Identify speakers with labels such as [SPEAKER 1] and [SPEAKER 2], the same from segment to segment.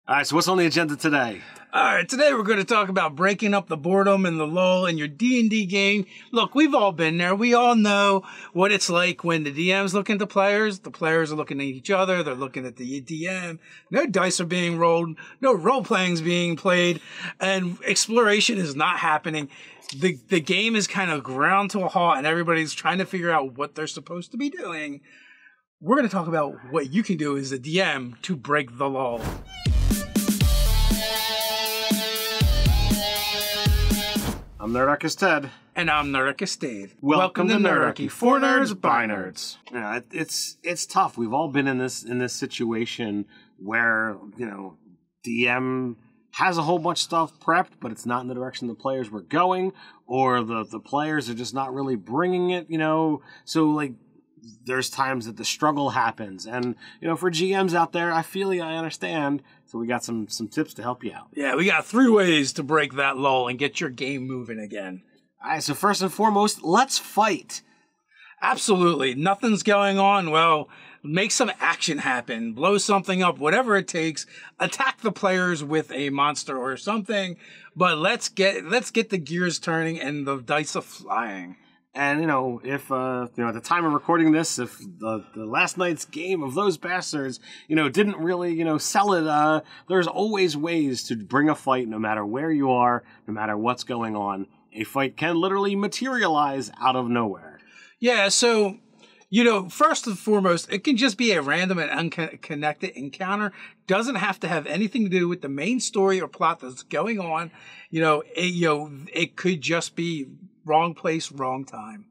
[SPEAKER 1] All right, so what's on the agenda today?
[SPEAKER 2] All right, today we're going to talk about breaking up the boredom and the lull in your D&D game. Look, we've all been there. We all know what it's like when the DM's looking at the players are looking at each other, they're looking at the DM, no dice are being rolled, no role-playing's being played, and exploration is not happening. The game is kind of ground to a halt, and everybody's trying to figure out what they're supposed to be doing. We're going to talk about what you can do as a DM to break the lull.
[SPEAKER 1] I'm Nerdarchy Ted.
[SPEAKER 2] And I'm Nerdarchy Dave.
[SPEAKER 1] Welcome to Nerdarchy, for nerds, by nerds. Yeah, it's tough. We've all been in this situation where, DM has a whole bunch of stuff prepped, but it's not in the direction the players were going, or the players are just not really bringing it, So, like, there's times that the struggle happens. And, for GMs out there, I feel you, I understand. So we got some tips to help you out.
[SPEAKER 2] Yeah, we got 3 ways to break that lull and get your game moving again.
[SPEAKER 1] All right, so first and foremost, let's fight.
[SPEAKER 2] Absolutely. Nothing's going on. Well, make some action happen. Blow something up, whatever it takes. Attack the players with a monster or something. But let's get the gears turning and the dice are flying.
[SPEAKER 1] And, if, at the time of recording this, if the last night's game of those bastards, didn't really, sell it, there's always ways to bring a fight no matter where you are, no matter what's going on. A fight can literally materialize out of nowhere.
[SPEAKER 2] Yeah, so, first and foremost, it can just be a random and unconnected encounter. Doesn't have to have anything to do with the main story or plot that's going on. It could just be wrong place, wrong time.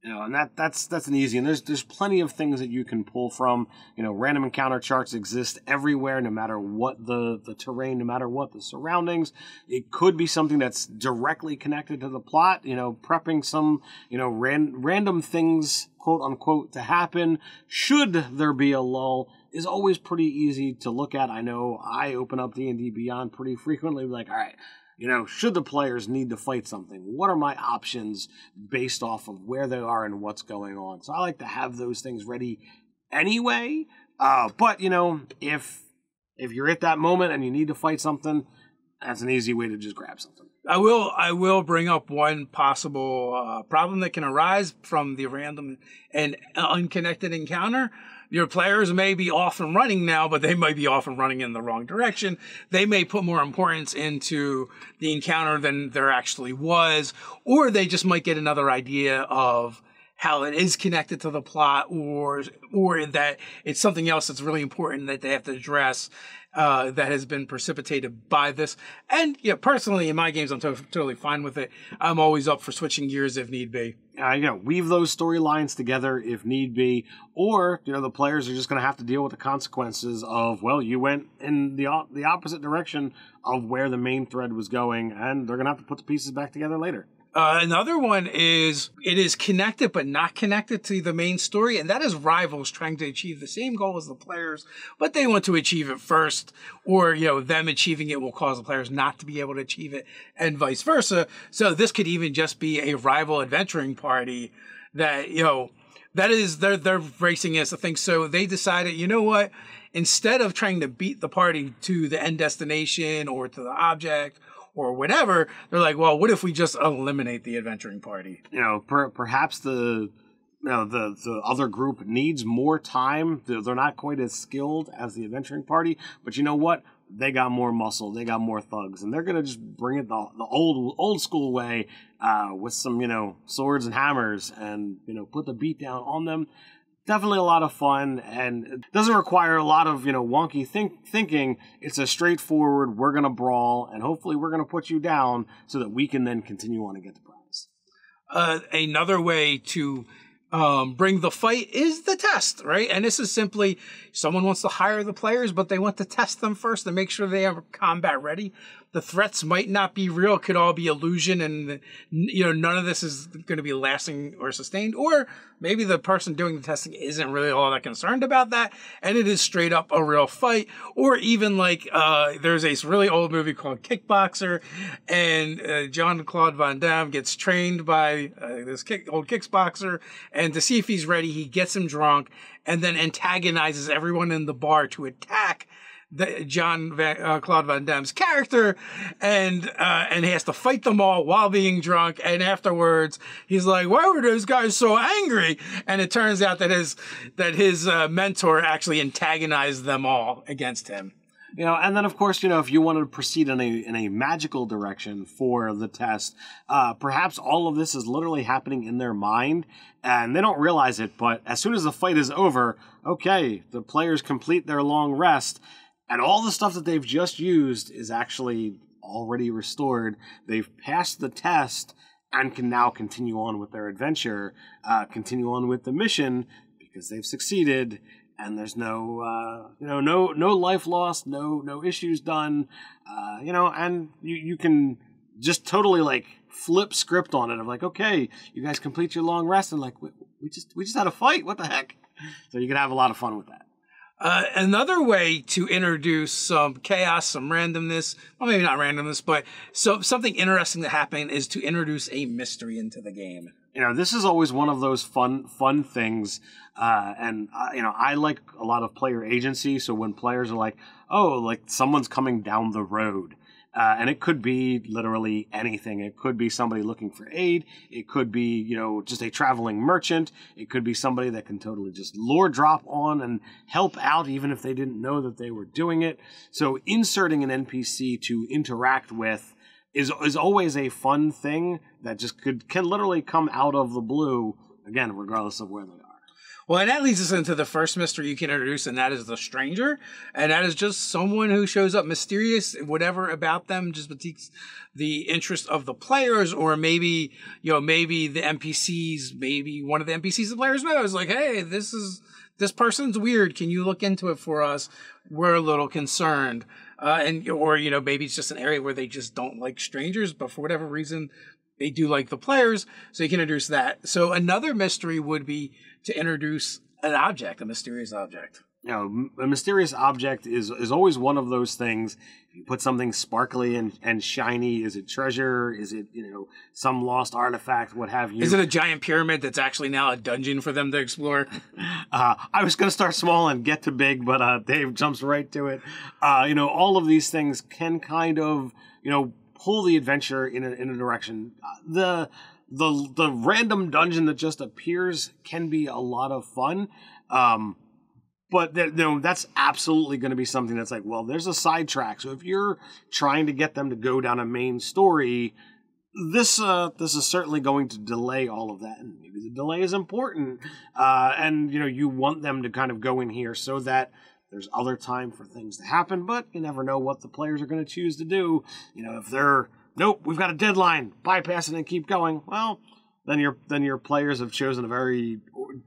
[SPEAKER 1] And that's an easy, and there's plenty of things that you can pull from. Random encounter charts exist everywhere, no matter what the terrain, no matter what the surroundings. It could be something that's directly connected to the plot, prepping some, random things, quote unquote, to happen. Should there be a lull is always pretty easy to look at. I know I open up D&D Beyond pretty frequently, like, all right, should the players need to fight something? What are my options based off of where they are and what's going on? So I like to have those things ready anyway. But, if you're at that moment and you need to fight something, that's an easy way to just grab something.
[SPEAKER 2] I will bring up one possible problem that can arise from the random and unconnected encounter. Your players may be off and running now, but they might be off and running in the wrong direction. They may put more importance into the encounter than there actually was, or they just might get another idea of how it is connected to the plot, or that it's something else that's really important that they have to address that has been precipitated by this. And personally, in my games, I'm totally fine with it. I'm always up for switching gears if need be.
[SPEAKER 1] Weave those storylines together if need be, or the players are just going to have to deal with the consequences of, well, you went in the opposite direction of where the main thread was going, and they're going to have to put the pieces back together later.
[SPEAKER 2] Another one is, it is connected but not connected to the main story, and that is rivals trying to achieve the same goal as the players, but they want to achieve it first, or, them achieving it will cause the players not to be able to achieve it, and vice versa. So this could even just be a rival adventuring party that, that is, they're racing as a thing. So they decided, what, instead of trying to beat the party to the end destination or to the object or whatever, they're like, well, what if we just eliminate the adventuring party?
[SPEAKER 1] Perhaps the other group needs more time. They're not quite as skilled as the adventuring party, but you know what? They got more muscle. They got more thugs, and they're gonna just bring it the old school way, with some swords and hammers, and put the beat down on them. Definitely a lot of fun, and it doesn't require a lot of wonky thinking. It's a straightforward, we're gonna brawl, and hopefully we're gonna put you down so that we can then continue on and get the prize.
[SPEAKER 2] Another way to bring the fight is the test, right? And this is simply someone wants to hire the players, but they want to test them first to make sure they are combat ready. The threats might not be real, could all be illusion, and none of this is going to be lasting or sustained. Or maybe the person doing the testing isn't really all that concerned about that, and it is straight up a real fight. Or even like there's a really old movie called Kickboxer, and Jean-Claude Van Damme gets trained by this old kickboxer, and to see if he's ready, he gets him drunk and then antagonizes everyone in the bar to attack Claude Van Damme's character, and he has to fight them all while being drunk. And afterwards, he's like, "Why were those guys so angry?" And it turns out that his mentor actually antagonized them all against him.
[SPEAKER 1] And then of course, if you wanted to proceed in a magical direction for the test, perhaps all of this is literally happening in their mind, and they don't realize it. But as soon as the fight is over, okay, the players complete their long rest. And all the stuff that they've just used is actually already restored. They've passed the test and can now continue on with their adventure, continue on with the mission because they've succeeded. And there's no life lost, no issues done, and you can just totally like flip script on it of like, okay, you guys complete your long rest, and like we just had a fight. What the heck? So you can have a lot of fun with that.
[SPEAKER 2] Another way to introduce some chaos, some randomness, well, maybe not randomness, but something interesting to happen is to introduce a mystery into the game.
[SPEAKER 1] This is always one of those fun things, and I like a lot of player agency. So when players are like, oh, like someone's coming down the road, and it could be literally anything. It could be somebody looking for aid. It could be, just a traveling merchant. It could be somebody that can totally just lore drop on and help out even if they didn't know that they were doing it. So inserting an NPC to interact with is always a fun thing that just can literally come out of the blue, again, regardless of where they are.
[SPEAKER 2] Well, and that leads us into the first mystery you can introduce, and that is the stranger. And that is just someone who shows up mysterious, whatever about them just piques the interest of the players, or maybe the NPCs, maybe one of the NPCs the players knows, like, hey, this person's weird. Can you look into it for us? We're a little concerned. Or maybe it's just an area where they just don't like strangers, but for whatever reason, they do like the players, so you can introduce that. So another mystery would be to introduce an object, a mysterious object.
[SPEAKER 1] A mysterious object is always one of those things. If you put something sparkly and shiny, is it treasure? Is it, some lost artifact, what have you?
[SPEAKER 2] Is it a giant pyramid that's actually now a dungeon for them to explore?
[SPEAKER 1] I was going to start small and get to big, but Dave jumps right to it. All of these things can kind of, pull the adventure in a direction. The random dungeon that just appears can be a lot of fun. But that's absolutely going to be something that's like, well, there's a sidetrack. So if you're trying to get them to go down a main story, this is certainly going to delay all of that. And maybe the delay is important. And you want them to kind of go in here so that there's other time for things to happen, but you never know what the players are going to choose to do. If they're, nope, we've got a deadline, bypass it and keep going. Well, then your players have chosen a very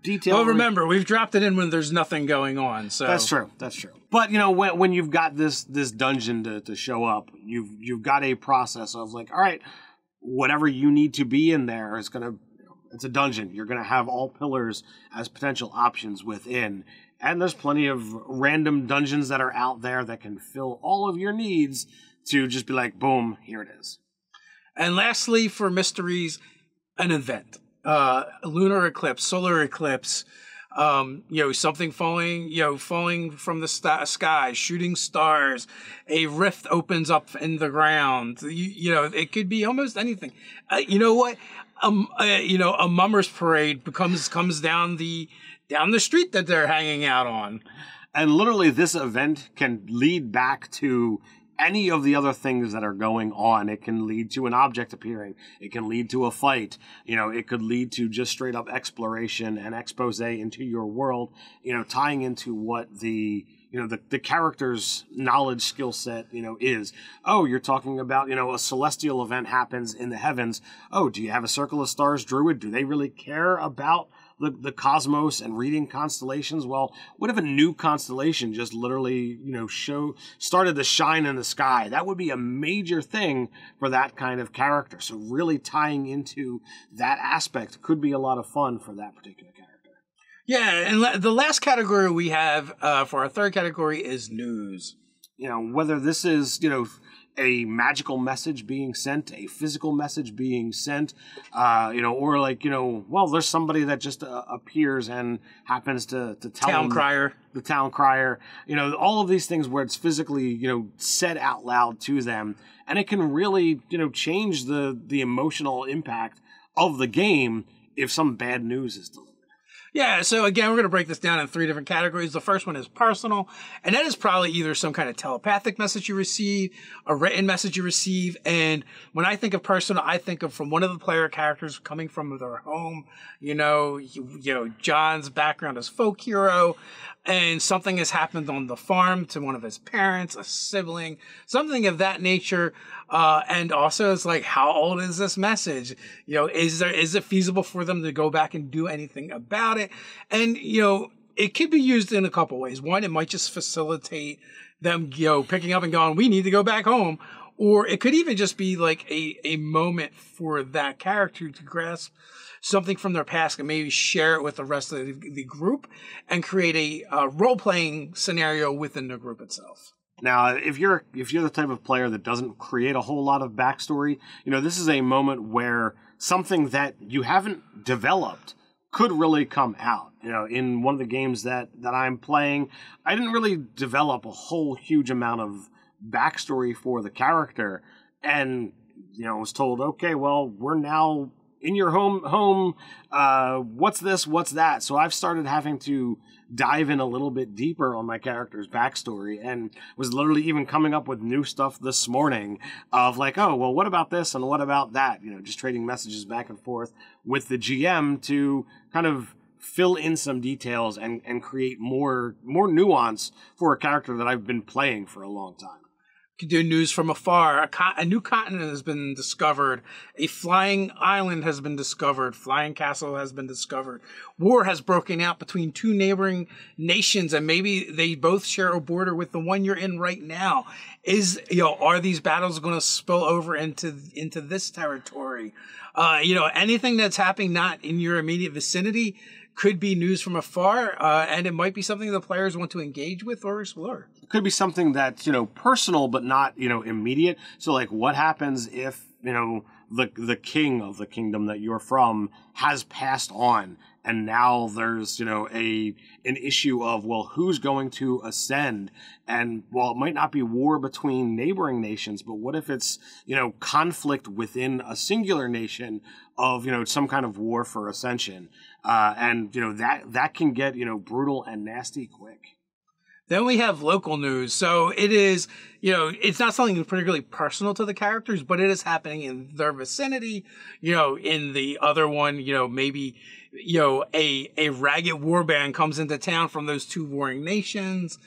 [SPEAKER 1] detailed.
[SPEAKER 2] Well, remember, we've dropped it in when there's nothing going on. So
[SPEAKER 1] that's true. But when you've got this dungeon to show up, you've got a process of like, all right, whatever you need to be in there is gonna. It's a dungeon. You're gonna have all pillars as potential options within. And there's plenty of random dungeons that are out there that can fill all of your needs to just be like, boom, here it is.
[SPEAKER 2] And lastly, for mysteries, an event. Lunar eclipse, solar eclipse, something falling from the sky, shooting stars, a rift opens up in the ground. It could be almost anything. You know what? A mummers parade comes down the street that they're hanging out on.
[SPEAKER 1] And literally this event can lead back to any of the other things that are going on. It can lead to an object appearing. It can lead to a fight. It could lead to just straight up exploration and expose into your world, tying into what the character's knowledge skill set, is. Oh, you're talking about, a celestial event happens in the heavens. Oh, do you have a Circle of Stars druid? Do they really care about the cosmos and reading constellations? Well, what if a new constellation just literally, started to shine in the sky? That would be a major thing for that kind of character. So really tying into that aspect could be a lot of fun for that particular character.
[SPEAKER 2] Yeah, and the last category we have for our third category is news.
[SPEAKER 1] Whether this is, a magical message being sent, a physical message being sent, or like, well, there's somebody that just appears and happens to tell
[SPEAKER 2] Town
[SPEAKER 1] them
[SPEAKER 2] crier.
[SPEAKER 1] the town crier, all of these things where it's physically, said out loud to them. And it can really, change the emotional impact of the game if some bad news is delivered.
[SPEAKER 2] Yeah, so again, we're going to break this down in 3 different categories. The first one is personal, and that is probably either some kind of telepathic message you receive, a written message you receive, and when I think of personal, I think of from one of the player characters coming from their home, John's background as folk hero, and something has happened on the farm to one of his parents, a sibling, something of that nature. And also it's like, how old is this message? Is it feasible for them to go back and do anything about it? And, it could be used in a couple ways. One, it might just facilitate them, picking up and going, we need to go back home. Or it could even just be like a moment for that character to grasp something from their past and maybe share it with the rest of the group and create a role-playing scenario within the group itself.
[SPEAKER 1] Now, if you're the type of player that doesn't create a whole lot of backstory, this is a moment where something that you haven't developed could really come out. In one of the games that I'm playing, I didn't really develop a whole huge amount of backstory for the character, and was told, okay, well, we're now in your home, what's this, what's that? So I've started having to dive in a little bit deeper on my character's backstory, and was literally even coming up with new stuff this morning of like, oh, well, what about this and what about that? Just trading messages back and forth with the GM to kind of fill in some details and create more nuance for a character that I've been playing for a long time.
[SPEAKER 2] You can do news from afar. A new continent has been discovered. A flying island has been discovered. Flying castle has been discovered. War has broken out between 2 neighboring nations, and maybe they both share a border with the one you're in right now. Are these battles going to spill over into this territory? Anything that's happening not in your immediate vicinity could be news from afar, and it might be something the players want to engage with or explore.
[SPEAKER 1] It could be something that's, personal, but not, immediate. So like, what happens if, the king of the kingdom that you're from has passed on, and now there's, an issue of, well, who's going to ascend? And while it might not be war between neighboring nations, but what if it's, conflict within a singular nation of, some kind of war for ascension? And that can get, brutal and nasty quick.
[SPEAKER 2] Then we have local news. So it is, it's not something particularly personal to the characters, but it is happening in their vicinity. In the other one, maybe, a ragged warband comes into town from those 2 warring nations.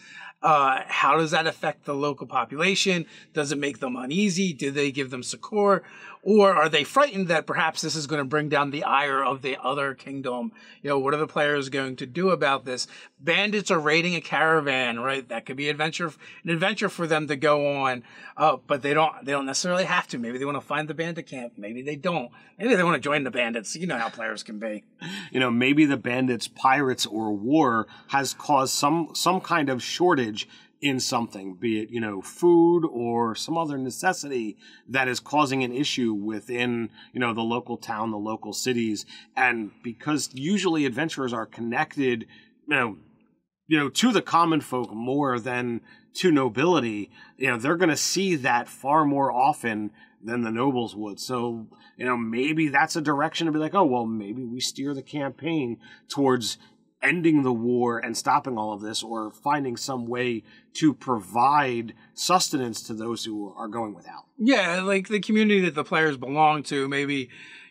[SPEAKER 2] How does that affect the local population? Does it make them uneasy? Do they give them succor? Or are they frightened that perhaps this is going to bring down the ire of the other kingdom? What are the players going to do about this? Bandits are raiding a caravan, right? That could be an adventure for them to go on. But they don't necessarily have to. Maybe they want to find the bandit camp. Maybe they don't. Maybe they want to join the bandits. You know how players can be.
[SPEAKER 1] Maybe the bandits, pirates, or war has caused some kind of shortage in something, be it, food or some other necessity that is causing an issue within, the local town, the local cities. And because usually adventurers are connected, to the common folk more than to nobility, they're going to see that far more often than the nobles would. So, maybe that's a direction to be like, oh, well, maybe we steer the campaign towards ending the war and stopping all of this, or finding some way to provide sustenance to those who are going without. Yeah,
[SPEAKER 2] like the community that the players belong to, maybe,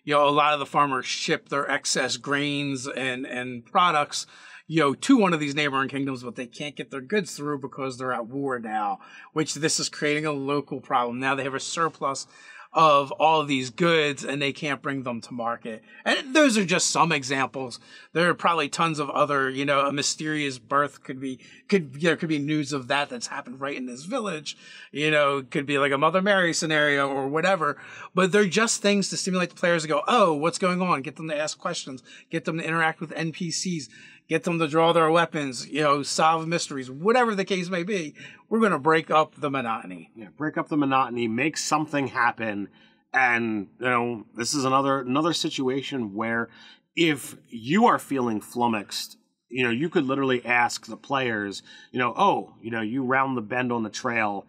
[SPEAKER 2] a lot of the farmers ship their excess grains and products, to one of these neighboring kingdoms, but they can't get their goods through because they're at war now, which this is creating a local problem. Now they have a surplus of all of these goods and they can't bring them to market. And those are just some examples. There are probably tons of other, a mysterious birth could be news of that's happened right in this village. Could be like a Mother Mary scenario or whatever. But they're just things to stimulate the players to go, oh, what's going on? Get them to ask questions, get them to interact with NPCs, get them to draw their weapons, you know, solve mysteries, whatever the case may be. We're going to break up the monotony.
[SPEAKER 1] Yeah, break up the monotony, make something happen. And, you know, this is another situation where if you are feeling flummoxed, you know, you could literally ask the players, you know, oh, you know, you round the bend on the trail,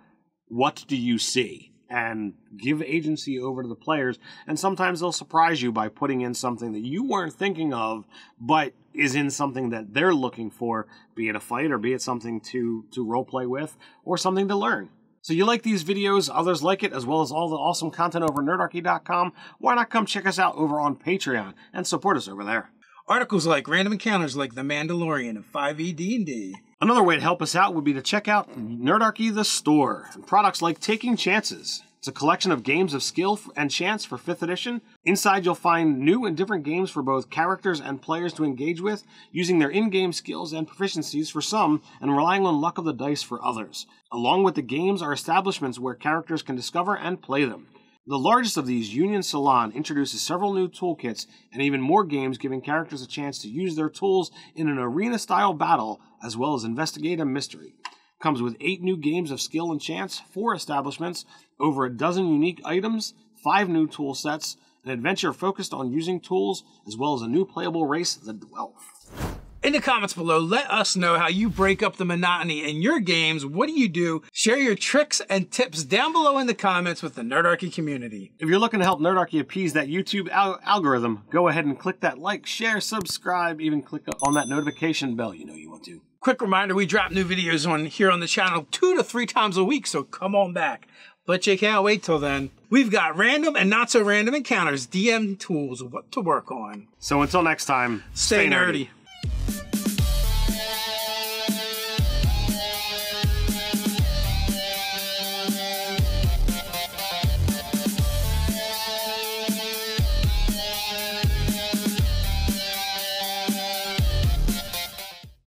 [SPEAKER 1] what do you see? And give agency over to the players. And sometimes they'll surprise you by putting in something that you weren't thinking of, but is in something that they're looking for, be it a fight or be it something to roleplay with or something to learn. So you like these videos, others like it, as well as all the awesome content over at nerdarchy.com, why not come check us out over on Patreon and support us over there?
[SPEAKER 2] Articles like random encounters like The Mandalorian and 5e D&D.
[SPEAKER 1] Another way to help us out would be to check out Nerdarchy the Store. Products like Taking Chances. It's a collection of games of skill and chance for 5th edition. Inside you'll find new and different games for both characters and players to engage with, using their in-game skills and proficiencies for some and relying on luck of the dice for others. Along with the games are establishments where characters can discover and play them. The largest of these, Union Salon, introduces several new toolkits and even more games giving characters a chance to use their tools in an arena-style battle as well as investigate a mystery. Comes with 8 new games of skill and chance, 4 establishments, over a dozen unique items, 5 new tool sets, an adventure focused on using tools, as well as a new playable race, the Dwelf.
[SPEAKER 2] In the comments below, let us know how you break up the monotony in your games. What do you do? Share your tricks and tips down below in the comments with the Nerdarchy community.
[SPEAKER 1] If you're looking to help Nerdarchy appease that YouTube algorithm, go ahead and click that like, share, subscribe, even click on that notification bell. You know you want to.
[SPEAKER 2] Quick reminder, we drop new videos on here on the channel 2 to 3 times a week, so come on back. But you can't wait till then. We've got random and not so random encounters, DM tools, what to work on.
[SPEAKER 1] So until next time,
[SPEAKER 2] stay nerdy.